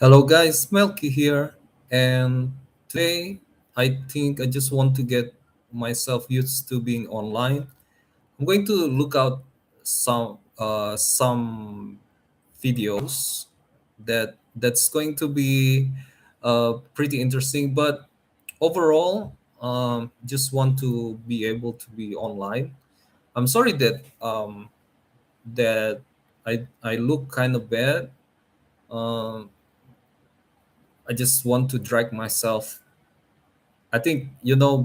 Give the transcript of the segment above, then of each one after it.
Hello guys, Melky here, and today I think I just want to get myself used to being online. I'm going to look out some videos that's going to be pretty interesting. But overall, just want to be able to be online. I'm sorry that I look kind of bad. Um, I just want to drag myself. I think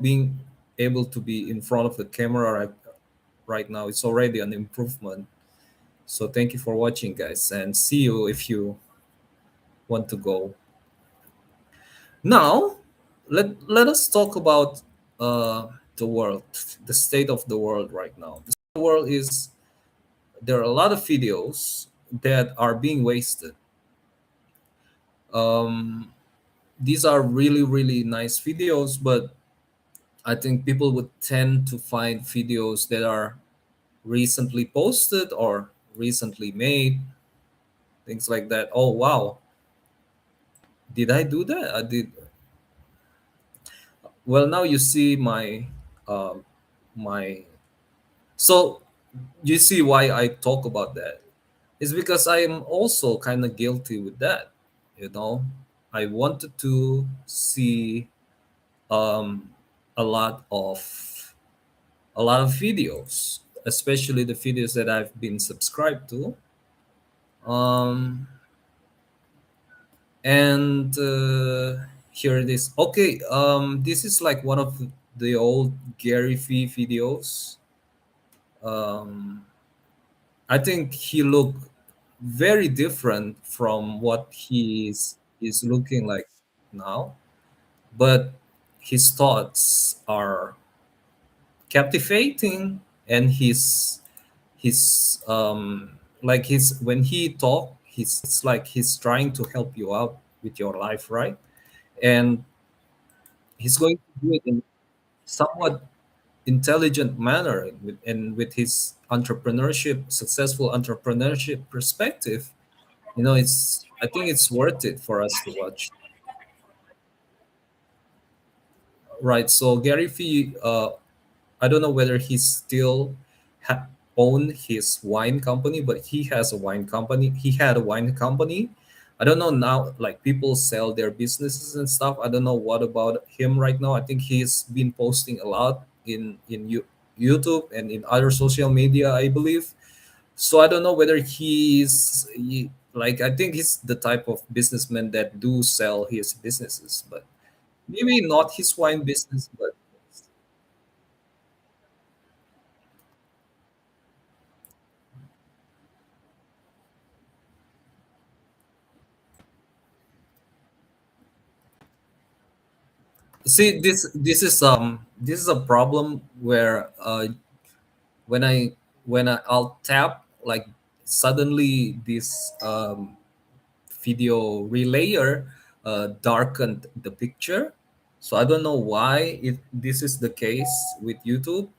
being able to be in front of the camera right now, it's already an improvement. So thank you for watching, guys, and see you if you want to go. Now, let us talk about the world, the state of the world right now. The world is there are a lot of videos that are being wasted. Um, these are really nice videos, but I think people would tend to find videos that are recently posted or recently made, things like that. Oh wow, did I do that? I did. Well, now you see um my. So you see why I talk about that. It's because I am also kind of guilty with that. You know, I wanted to see um, a lot of a lot of videos, especially the videos that I've been subscribed to. Um, and Here it is. Okay, this is like one of the old GaryVee videos. Um, I think he looked very different from what is looking like now, but his thoughts are captivating, and his like his when he talk, he's it's like he's trying to help you out with your life, right? And he's going to do it in somewhat intelligent manner, and with his successful entrepreneurship perspective. It's I think it's worth it for us to watch. Right, so Gary Vee, I don't know whether he still own his wine company, but he has a wine company. He had a wine company. I don't know now, like people sell their businesses and stuff. I don't know what about him right now. I think he's been posting a lot in YouTube and in other social media, I believe. So I don't know whether like I think he's the type of businessman that do sell his businesses, but maybe not his wine business, but see, this is a problem where I'll tap, like, suddenly this video relayer darkened the picture. So I don't know why this is the case with YouTube.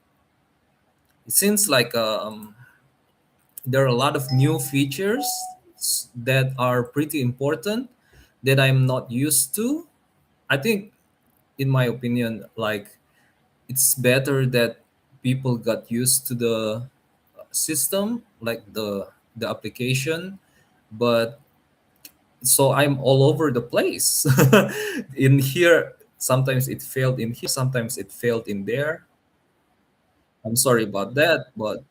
It seems like there are a lot of new features that are pretty important that I'm not used to. I think, in my opinion, like, it's better that people got used to the system, like the application. But so I'm all over the place. In here sometimes it failed, in here sometimes it failed in there. I'm sorry about that, but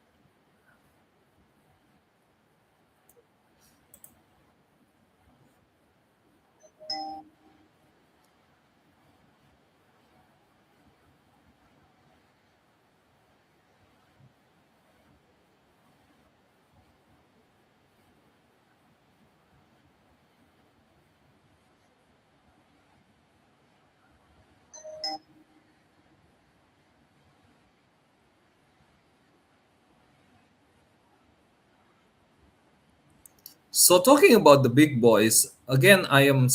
so talking about the big boys again, I am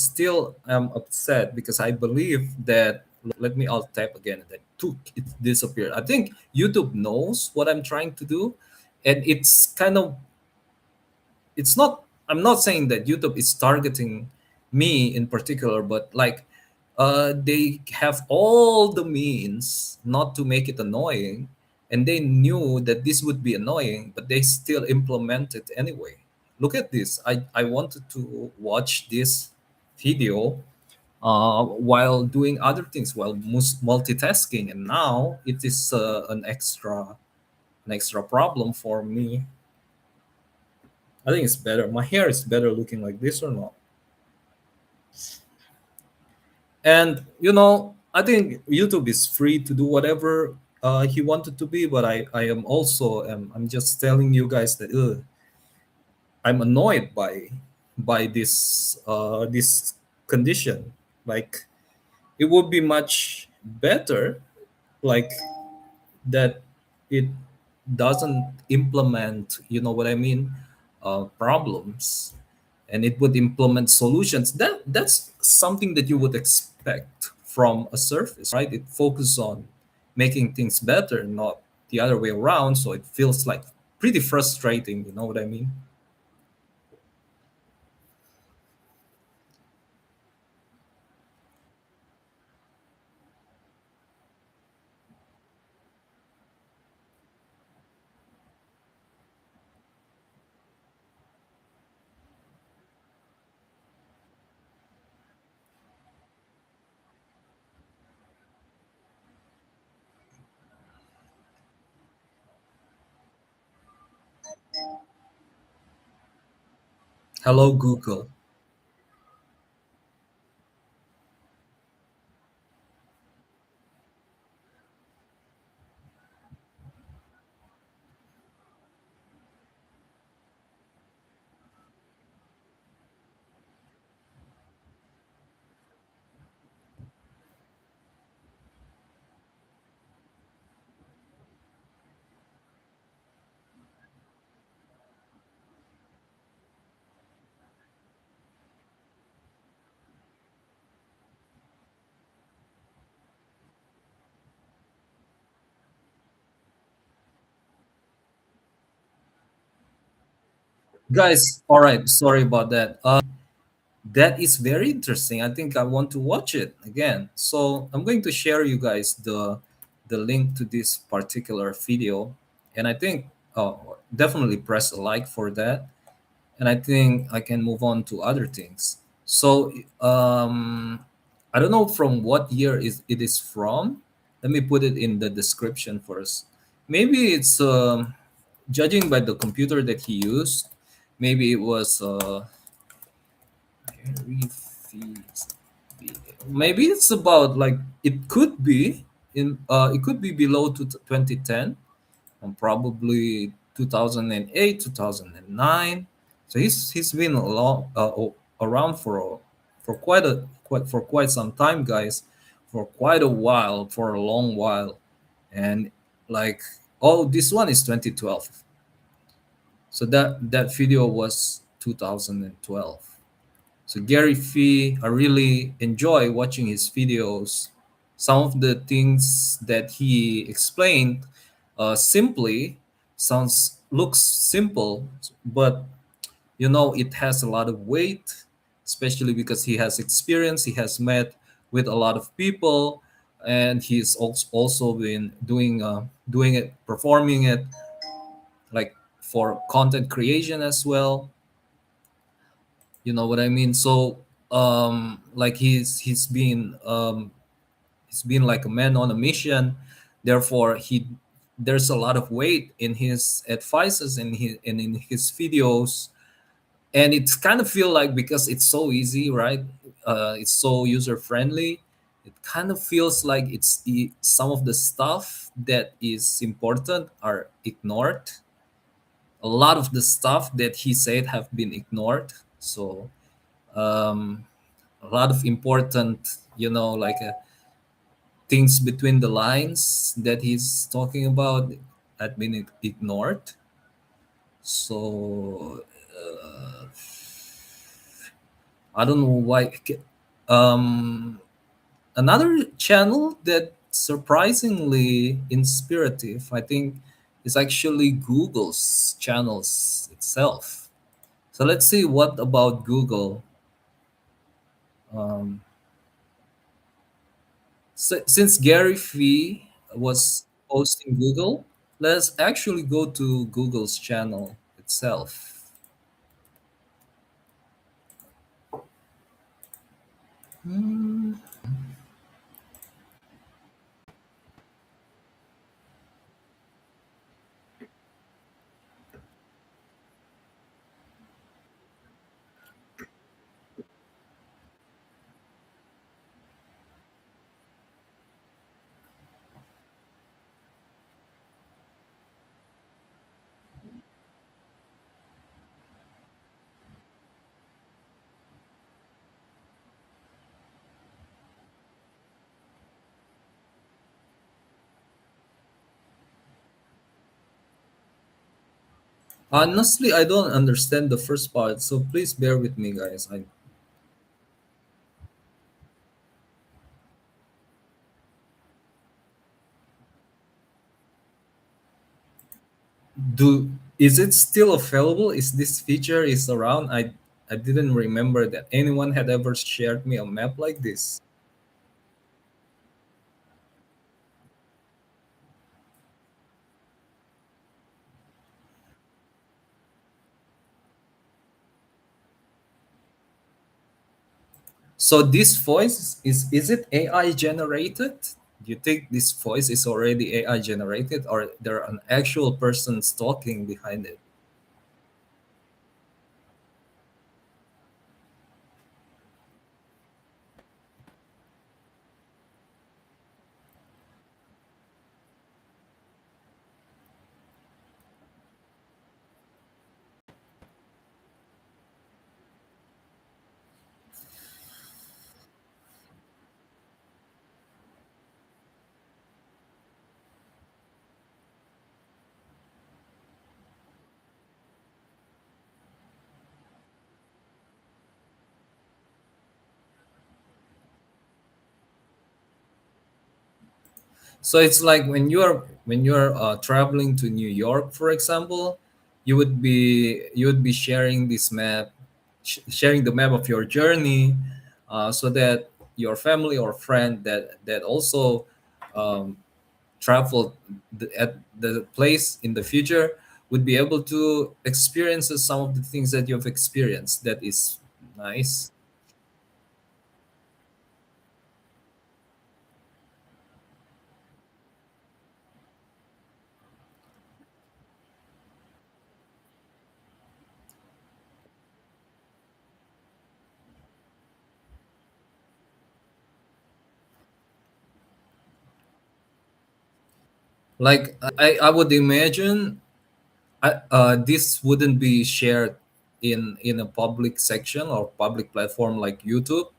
upset because I believe that, let me alt tab again, and then took it disappeared. I think YouTube knows what I'm trying to do, and it's not, I'm not saying that YouTube is targeting me in particular, but like they have all the means not to make it annoying, and they knew that this would be annoying, but they still implement it anyway. Look at this. I wanted to watch this video while doing other things, while multitasking, and now it is an extra problem for me. I think it's better. My hair is better looking like this or not. And I think YouTube is free to do whatever he wanted to be, but I am also I'm just telling you guys that I'm annoyed by this condition. Like it would be much better, like that it doesn't implement, you know what I mean, problems, and it would implement solutions. That's something that you would expect from a service, right? It focuses on making things better, not the other way around. So it feels like pretty frustrating, you know what I mean? Hello, Google. Guys, all right, sorry about that. That is very interesting. I think I want to watch it again. So I'm going to share you guys the link to this particular video, and I think definitely press a like for that. And I think I can move on to other things. So I don't know from what year is it is from. Let me put it in the description first. Maybe it's judging by the computer that he used. Maybe it was. Refugees. Maybe it's about like it could be it could be below 2010 and probably 2008, 2009. So he's been around for quite some time, guys, for quite a while, for a long while. And like, oh, this one is 2012. So that video was 2012. So GaryVee, I really enjoy watching his videos. Some of the things that he explained simply looks simple, but it has a lot of weight, especially because he has experience. He has met with a lot of people, and he's also been doing it, performing it, like for content creation as well. You know what I mean? So like he's been like a man on a mission. Therefore there's a lot of weight in his advices and in his videos, and it's kind of feel like because it's so easy, right? It's so user friendly. It kind of feels like some of the stuff that is important are ignored. A lot of the stuff that he said have been ignored. So um, a lot of important, like things between the lines that he's talking about had been ignored. So I don't know why. Another channel that surprisingly inspirative, I think, is actually Google's channels itself. So let's see what about Google. Um, since GaryVee was posting Google, let's actually go to Google's channel itself. Hmm. Honestly, I don't understand the first part, so please bear with me, guys. I do. Is it still available? Is this feature is around? I didn't remember that anyone had ever shared me a map like this. So this voice is it AI generated? Do you think this voice is already AI generated, or there are an actual person talking behind it? So it's like when you're traveling to New York, for example, you would be sharing this map, sharing the map of your journey, so that your family or friend that also um, traveled at the place in the future would be able to experience some of the things that you've experienced. That is nice. Like I would imagine this wouldn't be shared in a public section or public platform like YouTube,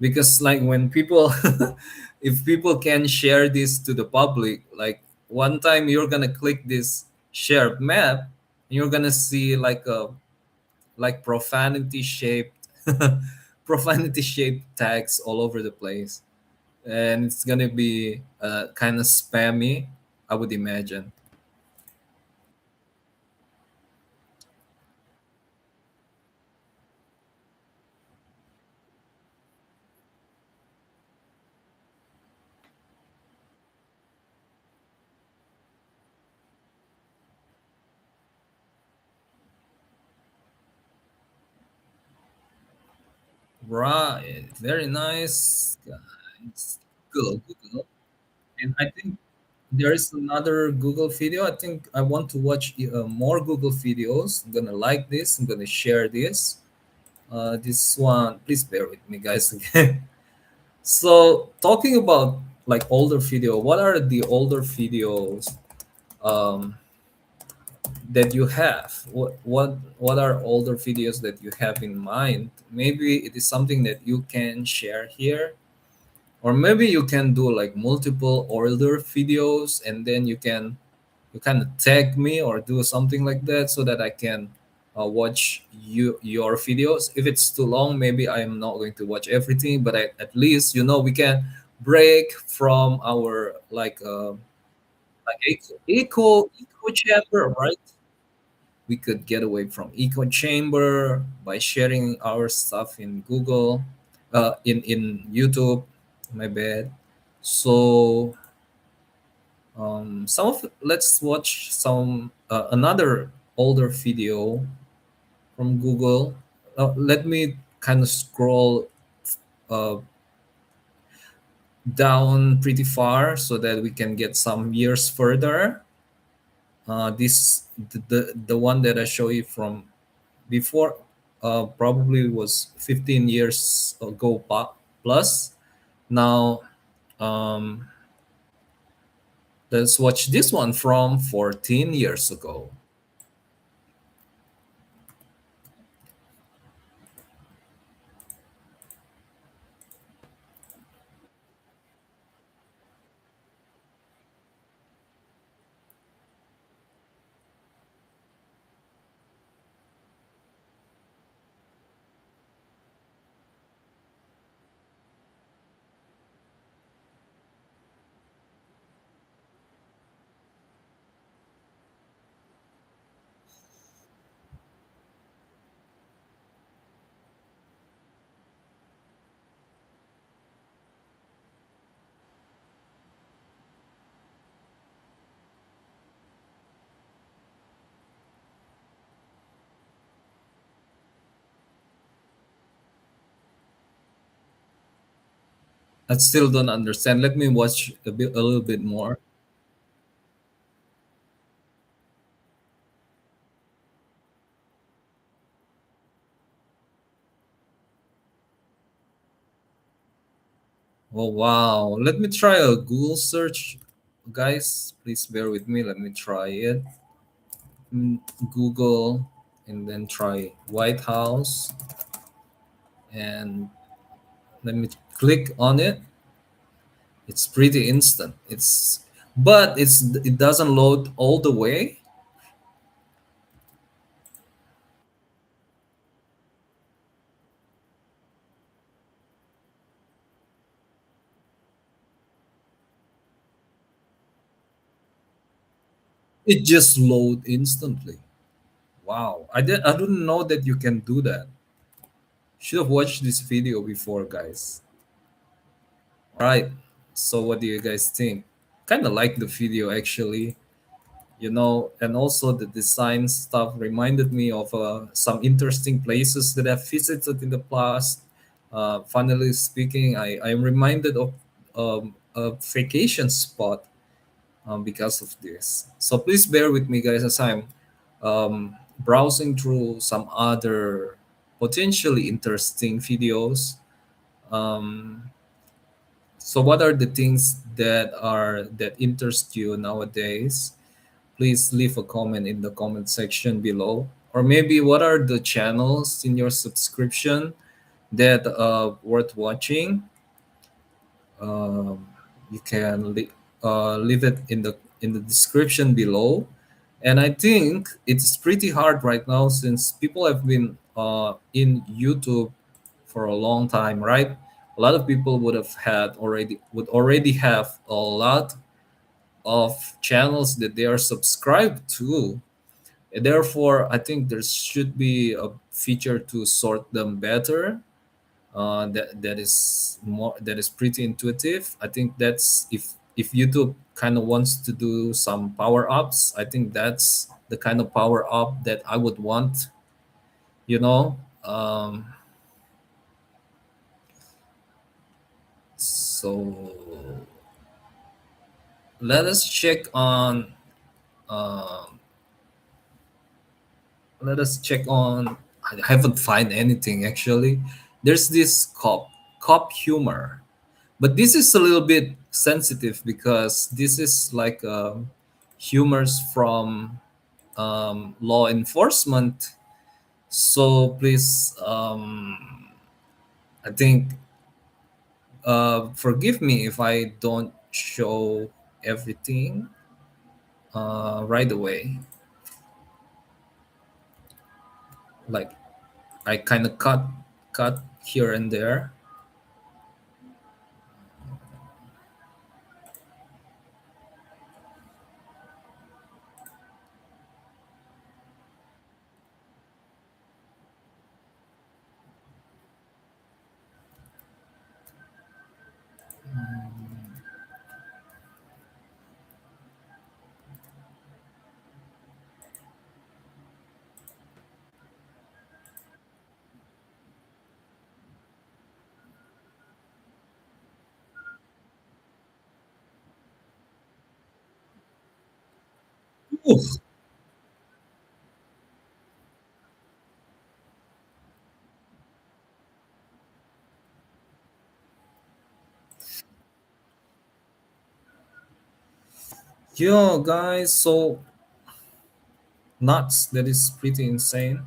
because like when people if people can share this to the public, like one time you're gonna click this share map, you're gonna see like a like profanity shaped profanity shaped tags all over the place, and it's gonna be kind of spammy, I would imagine. Right, very nice, guys. Google. And I think there is another Google video. I think I want to watch more Google videos. I'm gonna like this. I'm gonna share this. This one, please bear with me, guys. Again. So talking about like older video, what are the older videos um, that you have? What are older videos that you have in mind? Maybe it is something that you can share here, or maybe you can do like multiple older videos, and then you kind of tag me or do something like that so that I can watch your videos. If it's too long, maybe I'm not going to watch everything, but at least we can break from our like echo chamber, right? We could get away from echo chamber by sharing our stuff in Google. in YouTube. My bad. So some of let's watch some another older video from Google. Let me kind of scroll uh, down pretty far so that we can get some years further. This the one that I show you from before probably was 15 years ago plus. Now um, let's watch this one from 14 years ago. I still don't understand. Let me watch a little bit more. Oh wow! Let me try a Google search, guys. Please bear with me. Let me try it. Google, and then try White House, and let me click on it. It's pretty instant. It doesn't load all the way. It just load instantly. Wow! I didn't know that you can do that. Should have watched this video before, guys. All right. So what do you guys think? Kind of like the video actually. And also the design stuff reminded me of some interesting places that I've visited in the past. Finally speaking, I'm reminded of a vacation spot because of this. So please bear with me, guys, as I'm browsing through some other potentially interesting videos. Um, so, what are the things that interest you nowadays? Please leave a comment in the comment section below. Or maybe what are the channels in your subscription that worth watching? Um, you can leave it in the description below. And I think it's pretty hard right now since people have been in YouTube for a long time, right? A lot of people would already have a lot of channels that they are subscribed to. Therefore, I think there should be a feature to sort them better. That is pretty intuitive. I think that's if YouTube kind of wants to do some power ups. I think that's the kind of power up that I would want. You know. So let us check on. Um, Let us check on. I haven't find anything actually. There's this cop humor, but this is a little bit sensitive because this is like humors from law enforcement. So please, I think forgive me if I don't show everything right away. Like I kind of cut here and there. Oof. Yo, guys, so nuts. That is pretty insane.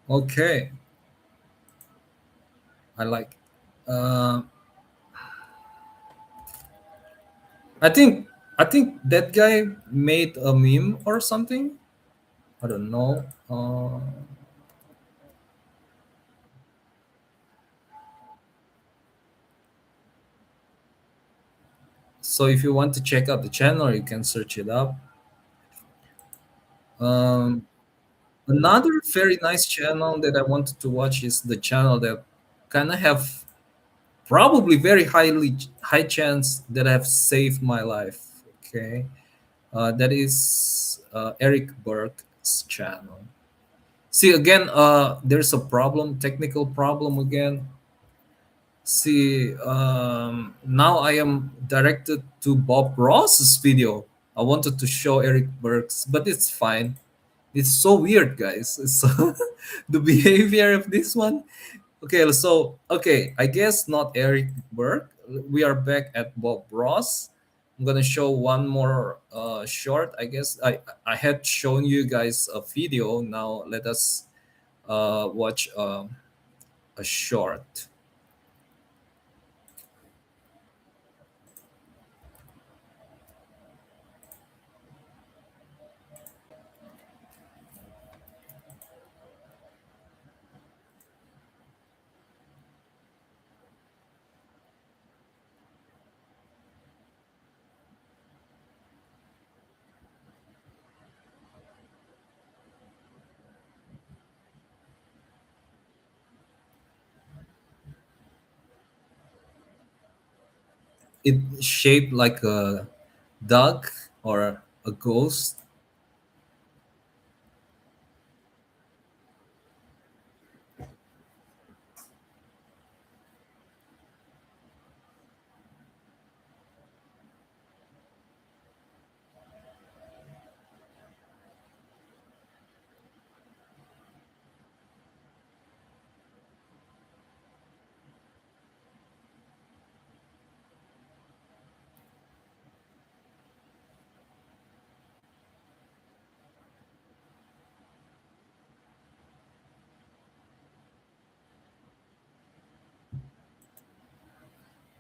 Okay, I like. Uh, I think I think that guy made a meme or something. I don't know. So if you want to check out the channel, you can search it up. Um, Another very nice channel that I wanted to watch is the channel that kind of have probably very high chance that have saved my life. Okay, that is Eric Burke's channel. See again, there's a problem, technical problem again. See, now I am directed to Bob Ross's video. I wanted to show Eric Burke's, but it's fine. It's so weird, guys. It's so the behavior of this one. Okay, so okay, I guess not Eric Burke. We are back at Bob Ross. I'm gonna show one more short. I guess I had shown you guys a video. Now let us watch a short. It shaped like a duck or a ghost.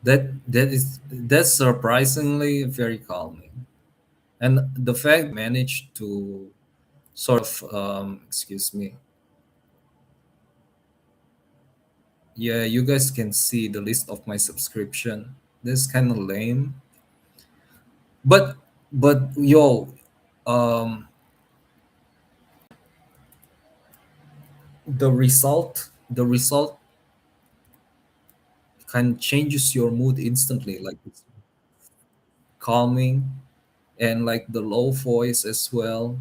That's surprisingly very calming. And the fact managed to sort of excuse me, yeah, you guys can see the list of my subscription. That's kind of lame, but yo, um the result kind of changes your mood instantly, like it's calming, and like the low voice as well.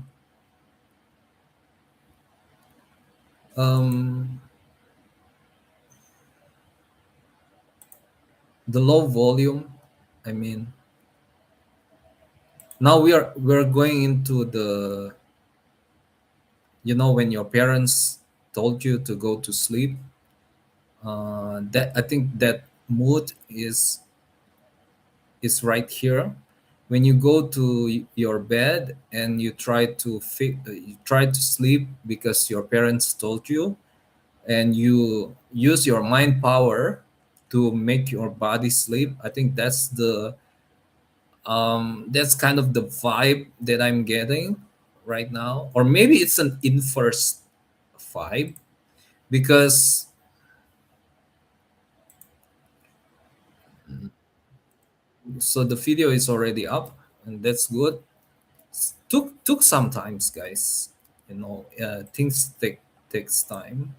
um the low volume, I mean, now we're going into the, when your parents told you to go to sleep. That I think that mood is right here. When you go to your bed and you try to sleep because your parents told you, and you use your mind power to make your body sleep. I think that's kind of the vibe that I'm getting right now, or maybe it's an inverse vibe, because so the video is already up, and that's good. Took some times, guys. Things takes time.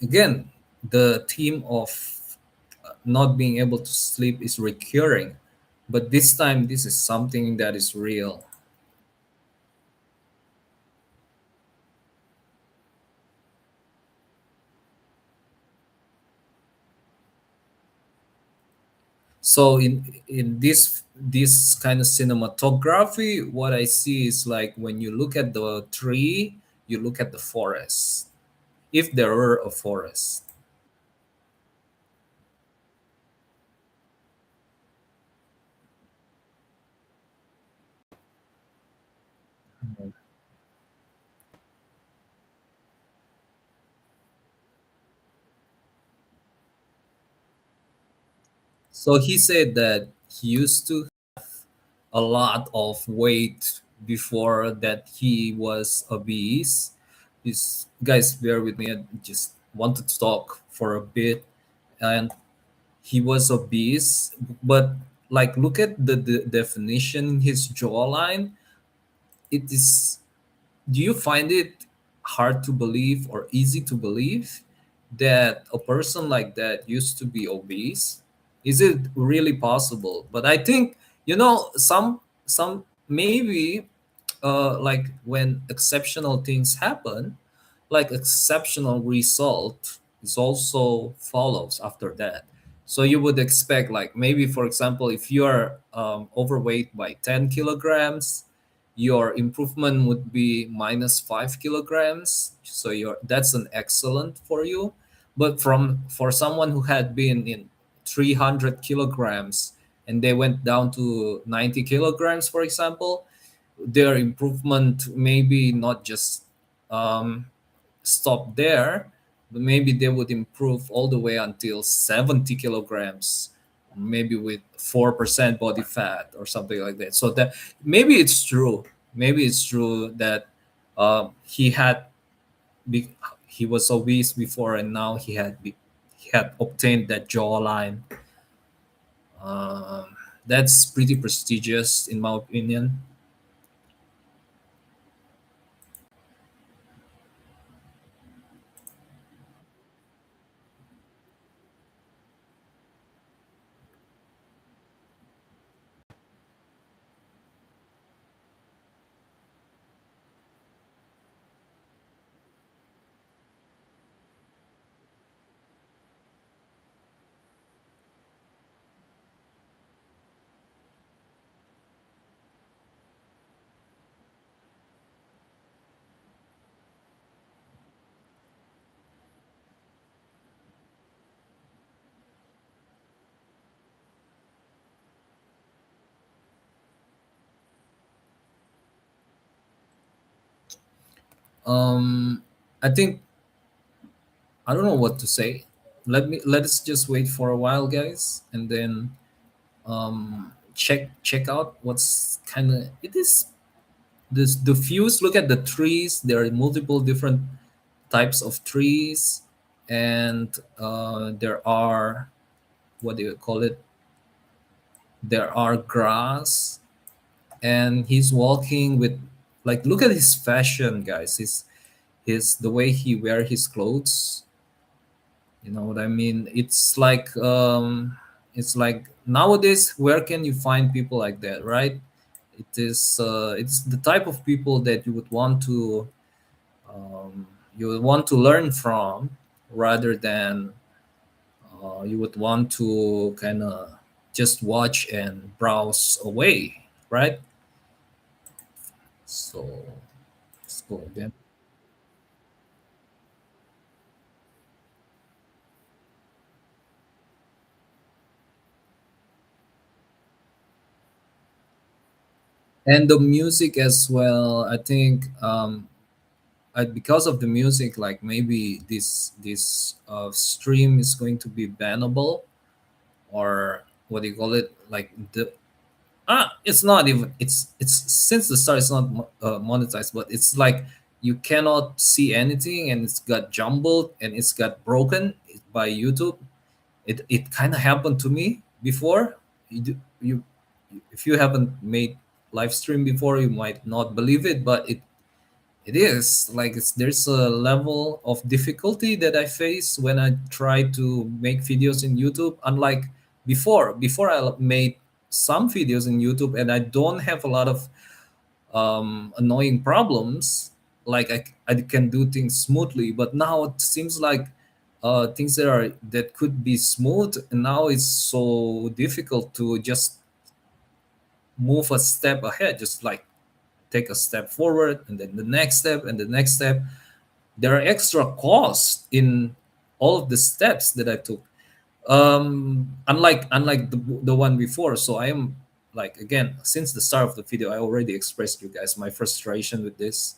Again, the theme of not being able to sleep is recurring, but this time this is something that is real. So in this kind of cinematography, what I see is like when you look at the tree, you look at the forest, if there were a forest. So he said that he used to a lot of weight before that he was obese. This guys, bear with me. I just wanted to talk for a bit. And he was obese, but like look at the definition in his jawline. It is, do you find it hard to believe or easy to believe that a person like that used to be obese? Is it really possible? But I think, some maybe, like when exceptional things happen, like exceptional result is also follows after that. So you would expect, like maybe for example, if you are overweight by 10 kilograms, your improvement would be minus 5 kilograms. So that's an excellent for you. But for someone who had been in 300 kilograms and they went down to 90 kilograms, for example, their improvement maybe not just um, stop there, but maybe they would improve all the way until 70 kilograms, maybe with 4% body fat or something like that. So that maybe it's true. Maybe it's true that he had be, he was obese before, and now he had obtained that jawline. Um, that's pretty prestigious, in my opinion. I think I don't know what to say. Let us just wait for a while, guys, and then check out what's kind of it is. This the views. Look at the trees. There are multiple different types of trees, and there are, what do you call it? There are grass, and he's walking with, like, look at his fashion, guys. His the way he wear his clothes. You know what I mean? It's like nowadays, where can you find people like that, right? It's the type of people that um, you would want to learn from, rather than you would want to kind of just watch and browse away, right? So let's go again. And the music as well, I think, because of the music, like maybe this stream is going to be bannable, or what do you call it, like the it's not even, it's since the start it's not monetized, but it's like you cannot see anything, and it's got jumbled and it's got broken by YouTube. It kind of happened to me before. You if you haven't made live stream before, you might not believe it, but it is like, there's a level of difficulty that I face when I try to make videos in YouTube. Unlike before I made some videos in YouTube and I don't have a lot of annoying problems. Like I can do things smoothly, but now it seems like things that could be smooth, and now it's so difficult to just move a step ahead, just like take a step forward and then the next step and the next step. There are extra costs in all of the steps that I took. Unlike the one before. So I am, like, again, since the start of the video, I already expressed you guys my frustration with this.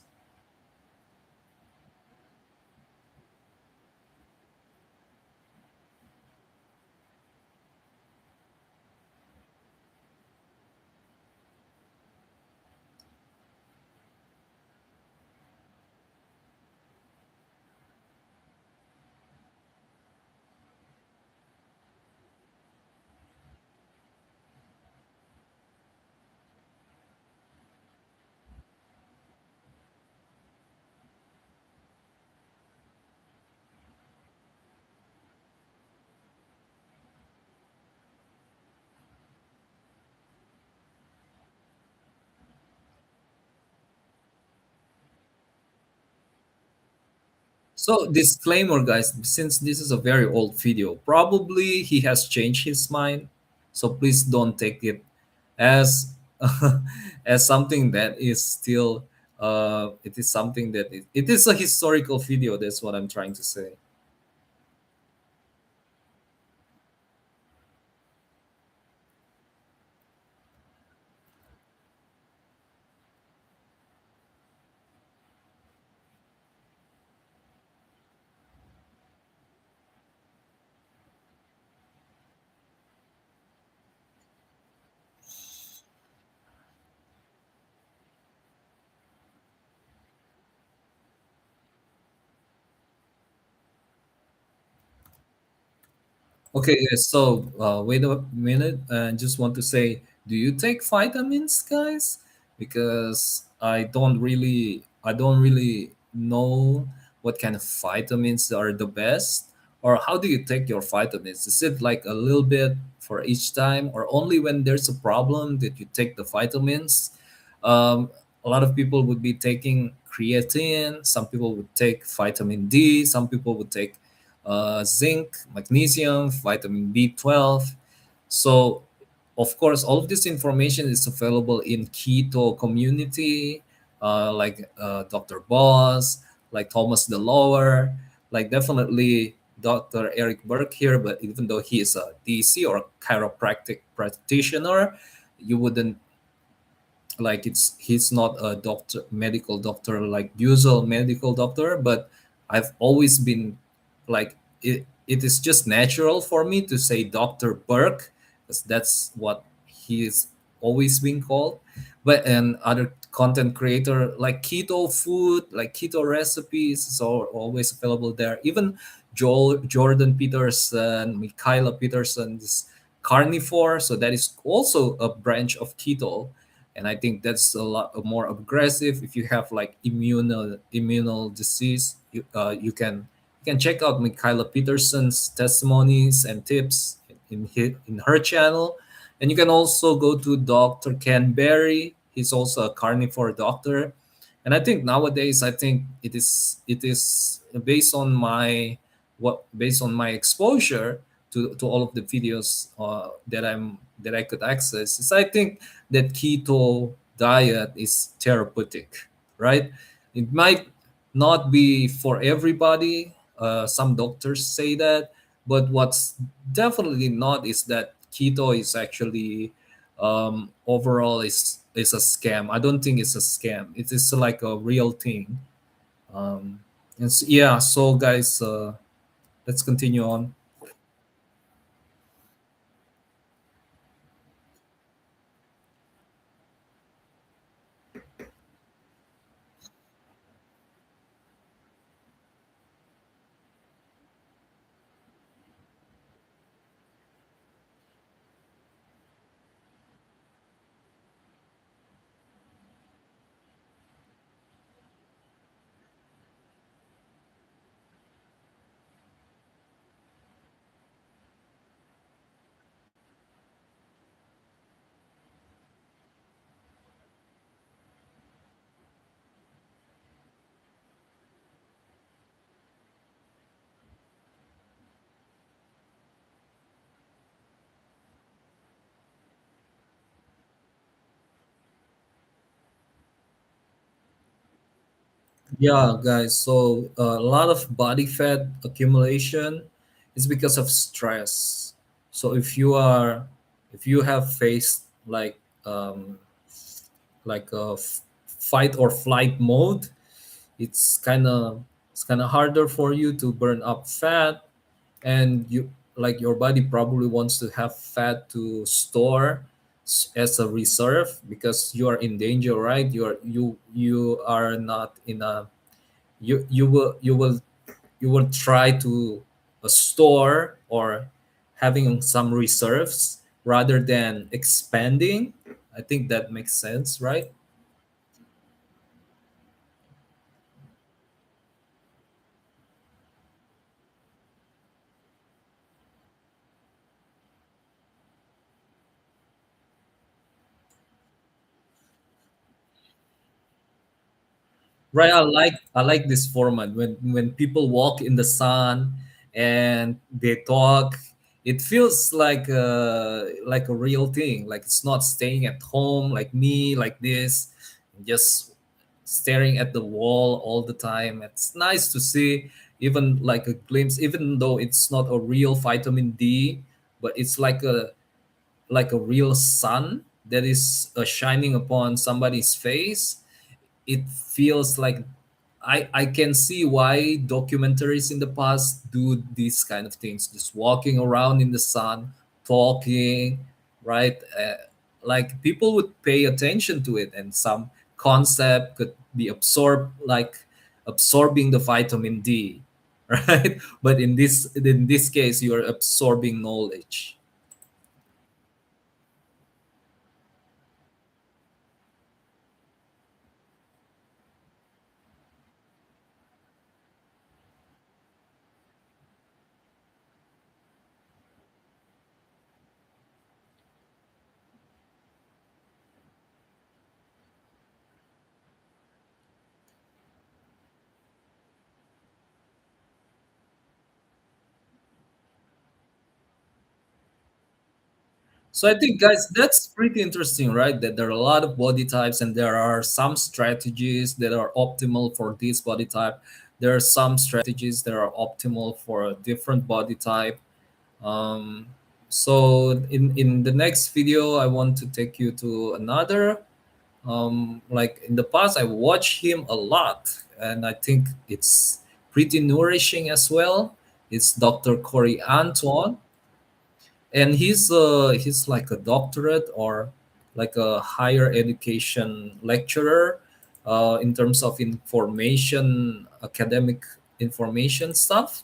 So disclaimer, guys, since this is a very old video, probably he has changed his mind. So please don't take it as as something that is still it is something that it is a historical video. That's what I'm trying to say. Okay, guys. So, wait a minute. I just want to say, do you take vitamins, guys? Because I don't really know what kind of vitamins are the best, or how do you take your vitamins? Is it like a little bit for each time, or only when there's a problem that you take the vitamins? A lot of people would be taking creatine. Some people would take vitamin D. Some people would take zinc, magnesium, vitamin B12. So, of course, all of this information is available in keto community, like Dr. Boss, like Thomas DeLauer, like definitely Dr. Eric Burke here. But even though he is a DC or chiropractic practitioner, you wouldn't, like, he's not a doctor, medical doctor, like usual medical doctor. But I've always been like, it is just natural for me to say Dr. Burke, because that's what he's always been called. But and other content creator like keto food, like keto recipes, is always available there. Even Jordan Peterson, Michaela Peterson is carnivore, so that is also a branch of keto. And I think that's a lot more aggressive. If you have like immunal disease, you can check out Michaela Peterson's testimonies and tips in her channel. And you can also go to Dr. Ken Berry. He's also a carnivore doctor. And I think nowadays, I think it is based on my exposure to all of the videos that I could access. Is I think that keto diet is therapeutic, right? It might not be for everybody. Some doctors say that, but what's definitely not is that keto is actually overall is a scam. I don't think it's a scam. It is like a real thing. Um, yeah. So guys, let's continue on. Yeah, guys. So a lot of body fat accumulation is because of stress. So if you have faced like a fight or flight mode, it's kind of harder for you to burn up fat, and you like your body probably wants to have fat to store as a reserve because you are in danger, right? You are not in a you will try to store or having some reserves rather than expanding. I think that makes sense, right? Right, I like this format when people walk in the sun and they talk. It feels like a real thing. Like it's not staying at home like me, like this, just staring at the wall all the time. It's nice to see even like a glimpse, even though it's not a real vitamin D, but it's like a real sun that is shining upon somebody's face. It feels like I can see why documentaries in the past do these kind of things, just walking around in the sun, talking, right? Like people would pay attention to it, and some concept could be absorbed, like absorbing the vitamin D, right? But in this case, you are absorbing knowledge. So I think, guys, that's pretty interesting, right? That there are a lot of body types, and there are some strategies that are optimal for this body type. There are some strategies that are optimal for a different body type. Um, so in the next video, I want to take you to another. Like in the past, I watched him a lot, and I think it's pretty nourishing as well. It's Dr. Corey Anton, and he's like a doctorate or like a higher education lecturer in terms of information, academic information stuff.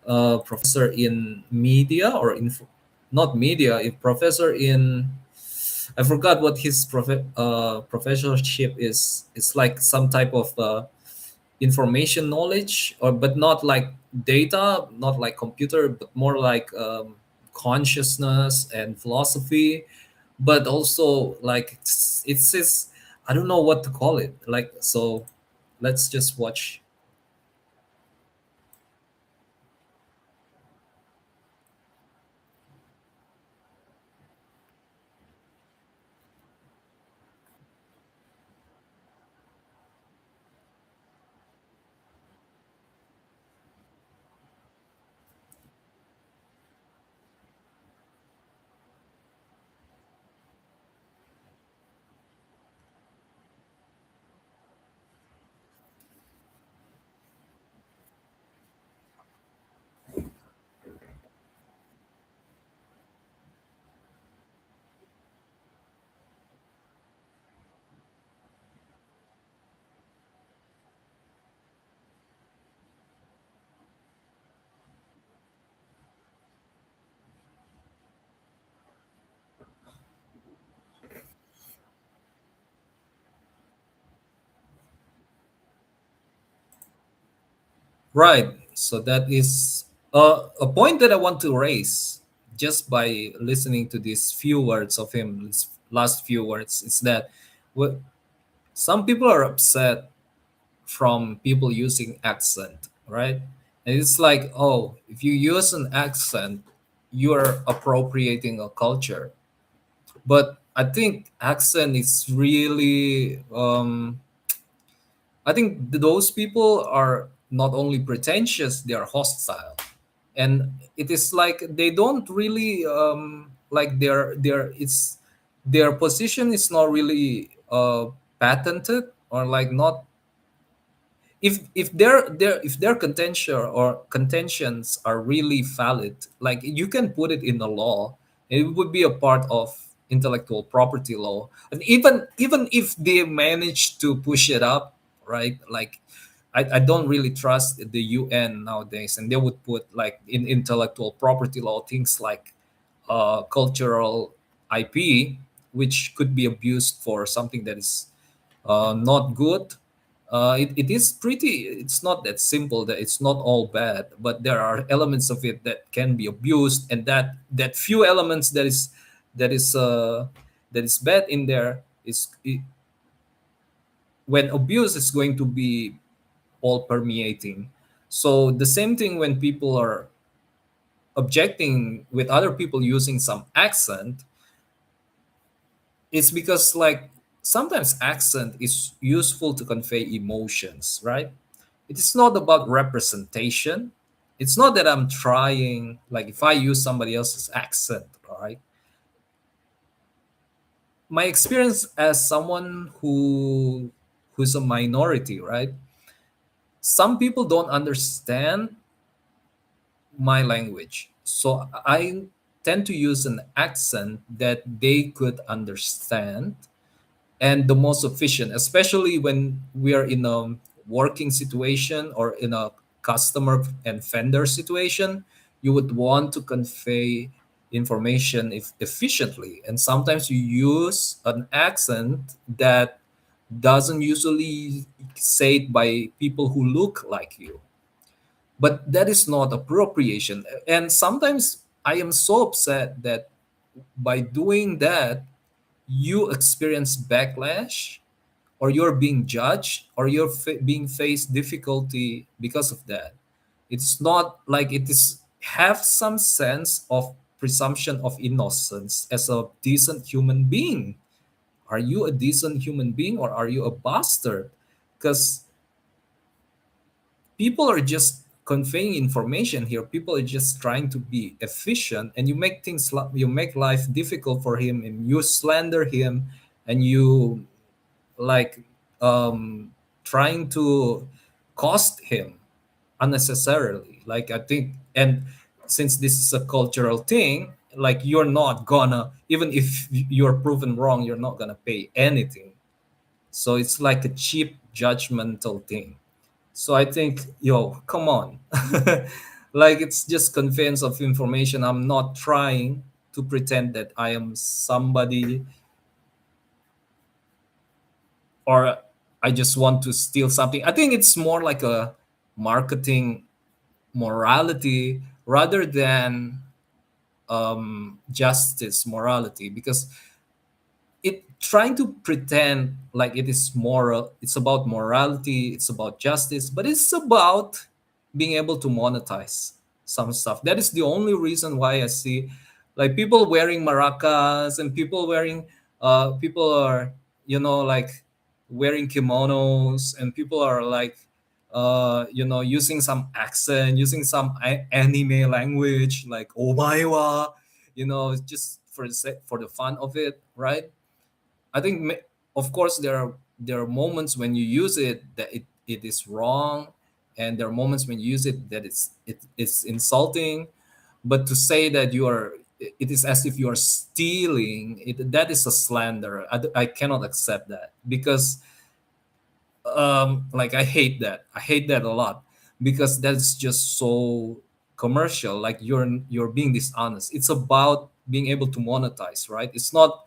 Professor in media or not media, a professor in, I forgot what his professorship is. It's like some type of information knowledge, or but not like data, not like computer, but more like consciousness and philosophy. But also like it's this, I don't know what to call it, like. So let's just watch. Right. So that is a point that I want to raise just by listening to these few words of him, these last few words, is that what some people are upset from people using accent, right? And it's like, oh, if you use an accent, you're appropriating a culture. But I think accent is really I think those people are not only pretentious, they are hostile. And it is like they don't really like their it's their position is not really patented, or like not, if their contention or contentions are really valid, like you can put it in the law, it would be a part of intellectual property law. And even if they manage to push it up, right, like I don't really trust the UN nowadays, and they would put like in intellectual property law things like cultural IP, which could be abused for something that is not good. It is pretty, it's not that simple, that it's not all bad, but there are elements of it that can be abused, and that few elements that is uh, that is bad in there is when abuse is going to be all permeating. So the same thing when people are objecting with other people using some accent, it's because like sometimes accent is useful to convey emotions, right? It is not about representation. It's not that I'm trying, like if I use somebody else's accent, right? My experience as someone who's a minority, right? Some people don't understand my language. So I tend to use an accent that they could understand, and the most efficient, especially when we are in a working situation or in a customer and vendor situation. You would want to convey information efficiently, and sometimes you use an accent that doesn't usually say it by people who look like you, but that is not appropriation. And sometimes I am so upset that by doing that you experience backlash, or you're being judged, or you're being faced difficulty because of that. It's not like it is have some sense of presumption of innocence as a decent human being. Are you a decent human being, or are you a bastard? Because people are just conveying information here. People are just trying to be efficient, and you make things you make life difficult for him, and you slander him, and you like trying to cost him unnecessarily, like I think. And since this is a cultural thing, like you're not gonna, even if you're proven wrong, you're not gonna pay anything. So it's like a cheap judgmental thing. So I think, yo, come on. Like it's just conveyance of information. I'm not trying to pretend that I am somebody, or I just want to steal something. I think it's more like a marketing morality rather than justice morality, because it trying to pretend like it is moral, it's about morality, it's about justice, but it's about being able to monetize some stuff. That is the only reason why I see like people wearing maracas, and people wearing people are, like wearing kimonos, and people are like using some accent, using some anime language like omaewa, just for for the fun of it, right? I think, of course, there are moments when you use it that it is wrong, and there are moments when you use it that it's insulting. But to say that it is as if you are stealing it, that is a slander. I cannot accept that, because like I hate that a lot, because that's just so commercial. Like you're being dishonest. It's about being able to monetize, right? It's not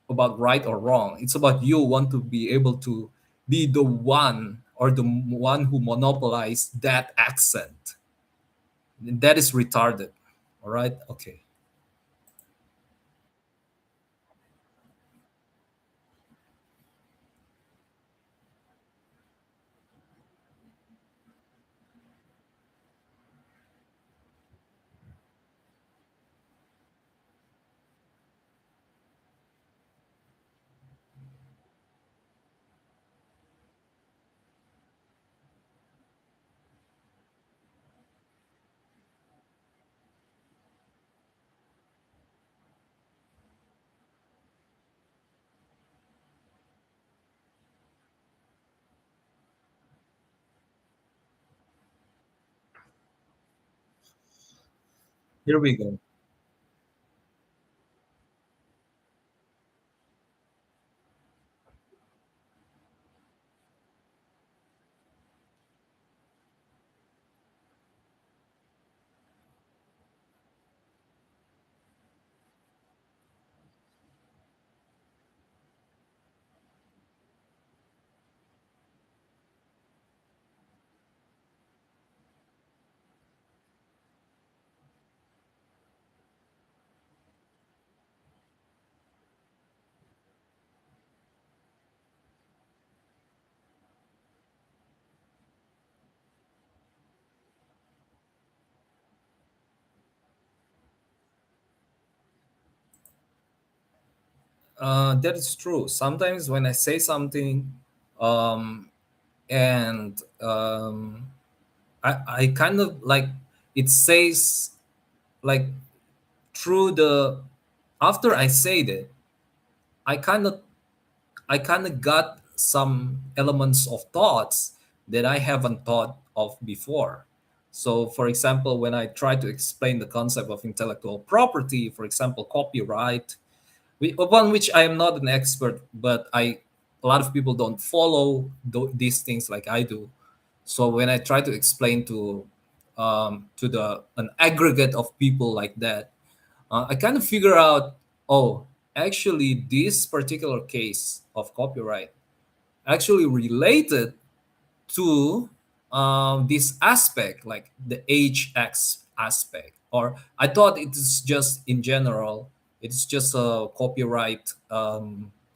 about right or wrong. It's about you want to be able to be the one or the one who monopolized that accent. That is retarded. All right. Okay. Here we go. That is true. Sometimes when I say something, um, and I kind of like it says like through the after I said it, I kind of I kind of got some elements of thoughts that I haven't thought of before. So, for example, when I try to explain the concept of intellectual property, for example, copyright, upon which I am not an expert, but a lot of people don't follow these things like I do. So when I try to explain to the an aggregate of people like that, I kind of figure out, oh, actually, this particular case of copyright actually related to this aspect, like the aspect. Or I thought it is just in general, it's just a copyright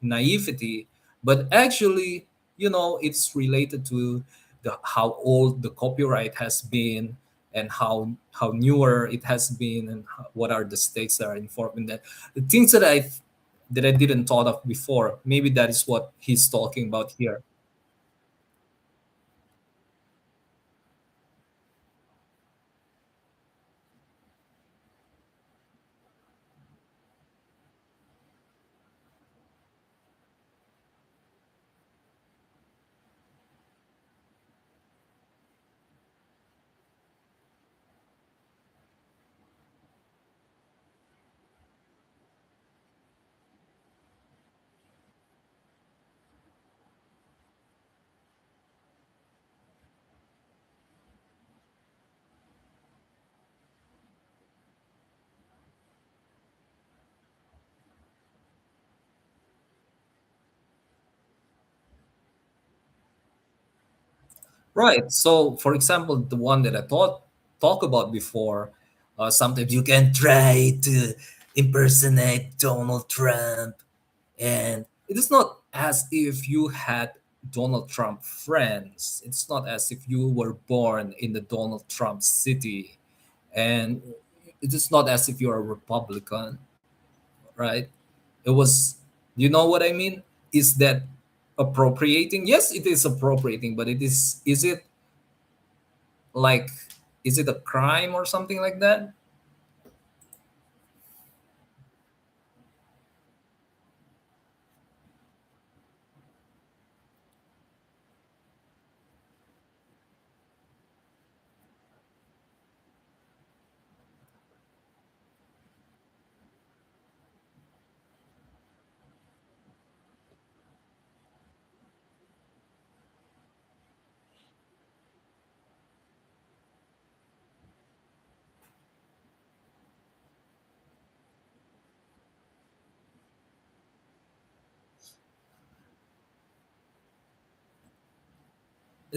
naivety, but actually, it's related to the how old the copyright has been and how newer it has been and what are the stakes that are involved in that. The things that I didn't thought of before. Maybe that is what he's talking about here. Right. So, for example, the one that I thought talk about before, sometimes you can try to impersonate Donald Trump, and it is not as if you had Donald Trump friends. It's not as if you were born in the Donald Trump city, and it is not as if you're a Republican, right? It was, you know what I mean? Is that appropriating? Yes, it is appropriating, but is it like, is it a crime or something like that?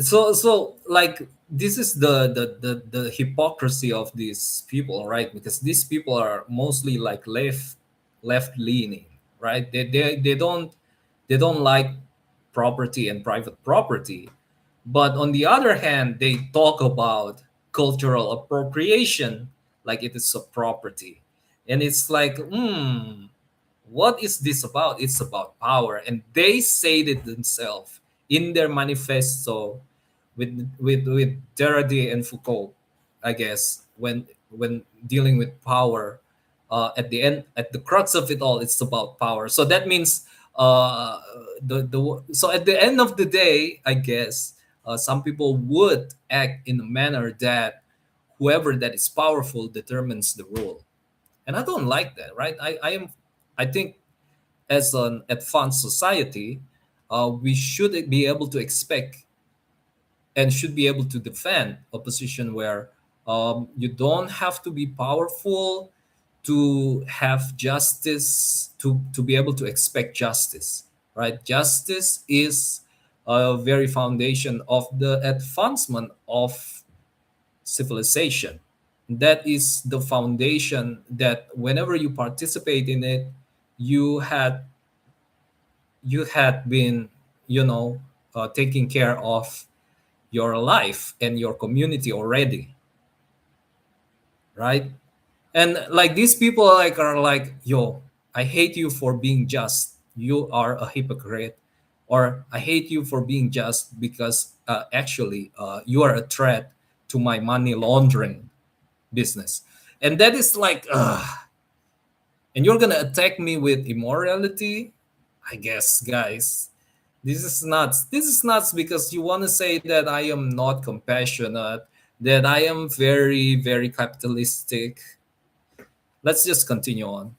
So like this is the hypocrisy of these people, right? Because these people are mostly like left leaning, right? They don't like property and private property, but on the other hand they talk about cultural appropriation like it is a property. And it's like, what is this about? It's about power, and they say it themselves in their manifesto with Derrida and Foucault, I guess, when dealing with power. At the end, at the crux of it all, it's about power. So that means, so at the end of the day, I guess, some people would act in a manner that whoever that is powerful determines the rule, and I don't like that, right? I think as an advanced society, we should be able to expect and should be able to defend a position where you don't have to be powerful to have justice, to be able to expect justice, right? Justice is a very foundation of the advancement of civilization. That is the foundation that whenever you participate in it, you had you had been, taking care of your life and your community already, right? And like these people are like, yo, I hate you for being just, you are a hypocrite. Or I hate you for being just because actually you are a threat to my money laundering business. And that is like, and you're gonna attack me with immorality. I guess, guys, this is nuts. This is nuts because you want to say that I am not compassionate, that I am very, very capitalistic. Let's just continue on.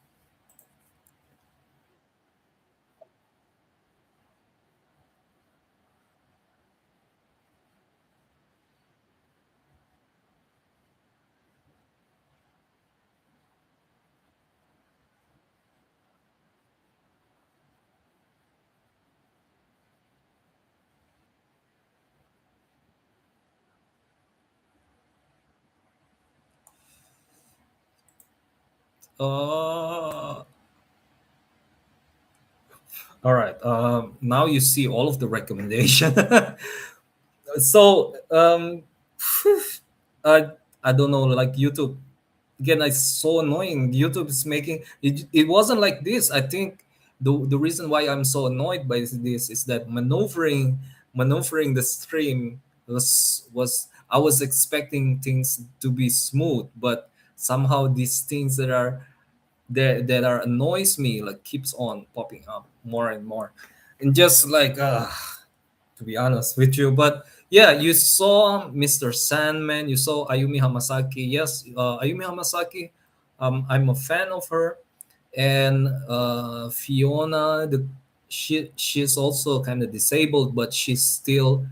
All right. Now you see all of the recommendation. So I I don't know, like YouTube again. It's so annoying. YouTube is making it. It wasn't like this. I think the reason why I'm so annoyed by this is that maneuvering the stream was I was expecting things to be smooth, but somehow these things that are annoys me like keeps on popping up more and more, and just like to be honest with you. But yeah, you saw Mr. Sandman, you saw Ayumi Hamasaki. Yes, Ayumi Hamasaki, I'm a fan of her. And Fiona, she's also kind of disabled, but she's still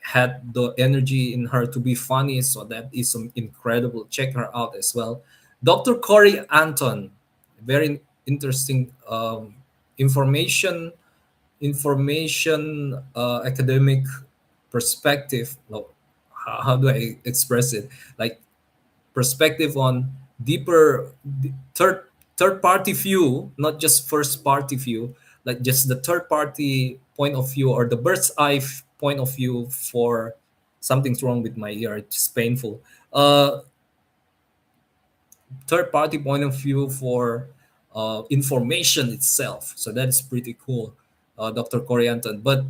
had the energy in her to be funny. So that is some incredible. Check her out as well. Dr. Corey Anton, very interesting information academic perspective. No, how do I express it? Like perspective on deeper third party view, not just first party view, like just the third party point of view or the bird's eye point of view for something's wrong with my ear. It's painful. Third party point of view for information itself. So that is pretty cool, Dr. Corianton. But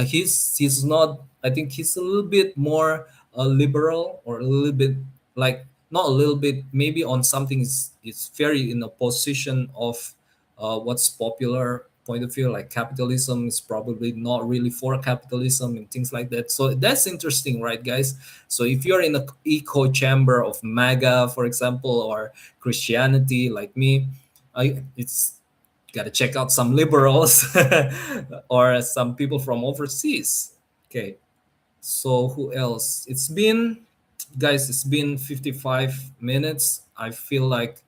he's not. I think he's a little bit more liberal, or a little bit like not a little bit, maybe on something is very in a position of what's popular point of view, like capitalism is probably not really for capitalism and things like that. So that's interesting, right, guys? So if you're in a echo chamber of MAGA, for example, or Christianity like me, it's got to check out some liberals or some people from overseas. Okay, so who else? It's been 55 minutes. I feel like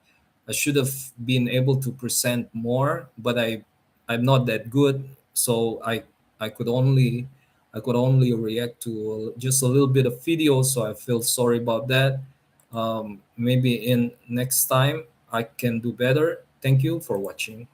I should have been able to present more, but I'm not that good. So I could only I could only react to just a little bit of video, so I feel sorry about that. Maybe in next time I can do better. Thank you for watching.